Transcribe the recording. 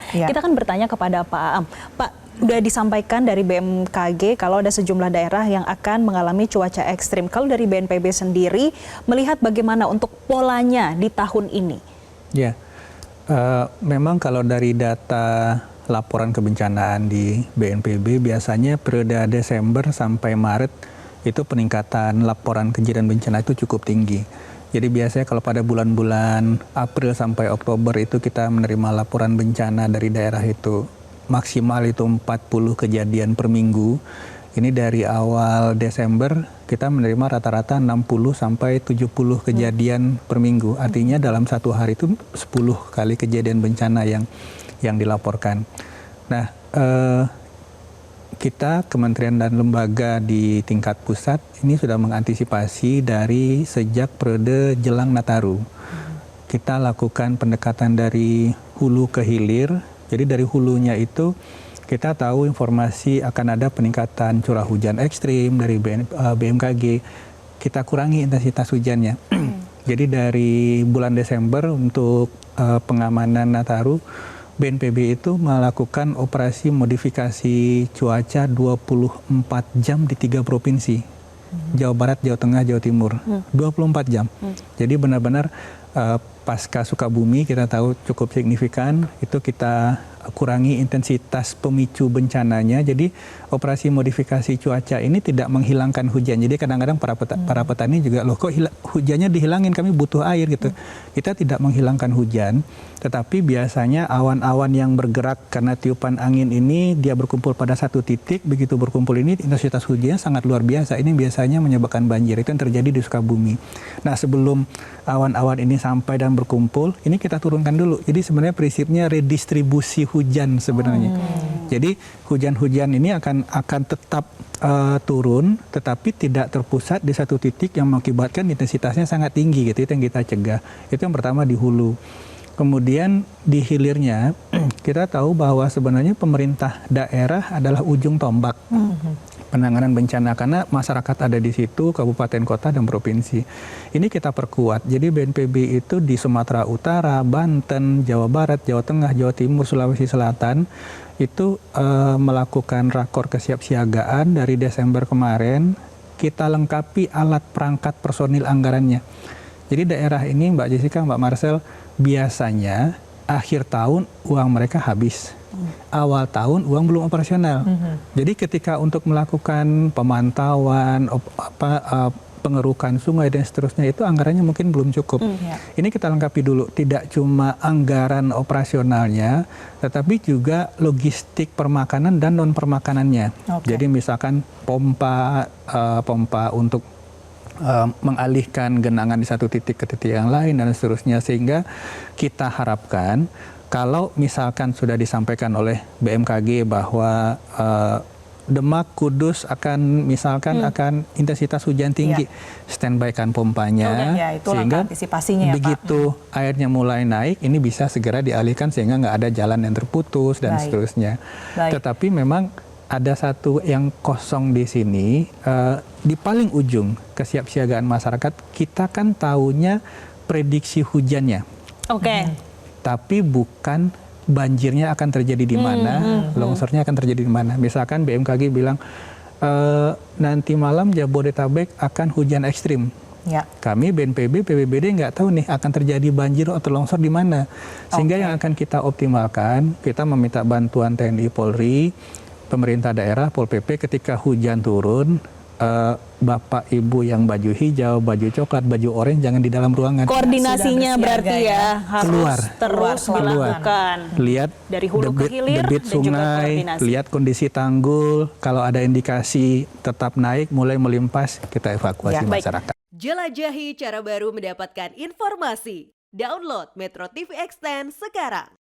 Kita kan bertanya kepada Pak Aam. Pak, udah disampaikan dari BMKG kalau ada sejumlah daerah yang akan mengalami cuaca ekstrim. Kalau dari BNPB sendiri, melihat bagaimana untuk polanya di tahun ini? Ya, memang kalau dari data laporan kebencanaan di BNPB, biasanya periode Desember sampai Maret itu peningkatan laporan kejadian bencana itu cukup tinggi. Jadi biasanya kalau pada bulan-bulan April sampai Oktober itu kita menerima laporan bencana dari daerah itu. Maksimal itu 40 kejadian per minggu. Ini dari awal Desember kita menerima rata-rata 60 sampai 70 kejadian per minggu. Artinya dalam satu hari itu 10 kali kejadian bencana yang dilaporkan. Nah, kita kementerian dan lembaga di tingkat pusat ini sudah mengantisipasi dari sejak periode jelang Nataru. Kita lakukan pendekatan dari hulu ke hilir. Jadi dari hulunya itu kita tahu informasi akan ada peningkatan curah hujan ekstrim dari BMKG. Kita kurangi intensitas hujannya. Jadi dari bulan Desember untuk pengamanan Nataru, BNPB itu melakukan operasi modifikasi cuaca 24 jam di 3 provinsi. Jawa Barat, Jawa Tengah, Jawa Timur. 24 jam. Jadi benar-benar pasca Sukabumi kita tahu cukup signifikan, itu kita kurangi intensitas pemicu bencananya. Jadi operasi modifikasi cuaca ini tidak menghilangkan hujan. Jadi kadang-kadang para petani juga, loh kok hujannya dihilangin, kami butuh air gitu. Kita tidak menghilangkan hujan, tetapi biasanya awan-awan yang bergerak karena tiupan angin ini dia berkumpul pada satu titik. Begitu berkumpul ini intensitas hujannya sangat luar biasa. Ini biasanya menyebabkan banjir. Itu yang terjadi di Sukabumi. Nah, sebelum awan-awan ini sampai dan berkumpul, ini kita turunkan dulu. Jadi sebenarnya prinsipnya redistribusi hujan sebenarnya. Jadi hujan-hujan ini akan tetap turun, tetapi tidak terpusat di satu titik yang mengakibatkan intensitasnya sangat tinggi gitu. Itu yang kita cegah. Itu yang pertama di hulu. Kemudian di hilirnya kita tahu bahwa sebenarnya pemerintah daerah adalah ujung tombak penanganan bencana, karena masyarakat ada di situ, kabupaten, kota, dan provinsi. Ini kita perkuat. Jadi BNPB itu di Sumatera Utara, Banten, Jawa Barat, Jawa Tengah, Jawa Timur, Sulawesi Selatan itu melakukan rakor kesiapsiagaan dari Desember kemarin. Kita lengkapi alat perangkat personil anggarannya. Jadi daerah ini, Mbak Jessica, Mbak Marcel, biasanya akhir tahun uang mereka habis. Awal tahun uang belum operasional. Jadi ketika untuk melakukan pemantauan, pengerukan sungai dan seterusnya, itu anggarannya mungkin belum cukup. Ini kita lengkapi dulu. Tidak cuma anggaran operasionalnya, tetapi juga logistik permakanan dan non permakanannya. Jadi misalkan pompa untuk mengalihkan genangan di satu titik ke titik yang lain dan seterusnya, sehingga kita harapkan kalau misalkan sudah disampaikan oleh BMKG bahwa Demak, Kudus akan misalkan akan intensitas hujan tinggi, standby-kan pompanya, sehingga begitu airnya mulai naik, ini bisa segera dialihkan sehingga nggak ada jalan yang terputus dan seterusnya. Tetapi memang ada satu yang kosong di sini, di paling ujung kesiapsiagaan masyarakat, kita kan tahunya prediksi hujannya. Tapi bukan banjirnya akan terjadi di mana, longsornya akan terjadi di mana. Misalkan BMKG bilang, nanti malam Jabodetabek akan hujan ekstrim. Kami BNPB, PBBD nggak tahu nih akan terjadi banjir atau longsor di mana. Sehingga yang akan kita optimalkan, kita meminta bantuan TNI, Polri, pemerintah daerah, Pol PP, ketika hujan turun, Bapak Ibu yang baju hijau, baju coklat, baju oranye jangan di dalam ruangan. Koordinasinya berarti harus terus dilakukan. Lihat dari hulu ke hilir, debit sungai, lihat kondisi tanggul. Kalau ada indikasi tetap naik, mulai melimpas, kita evakuasi masyarakat. Jelajahi cara baru mendapatkan informasi. Download Metro TV Extend sekarang.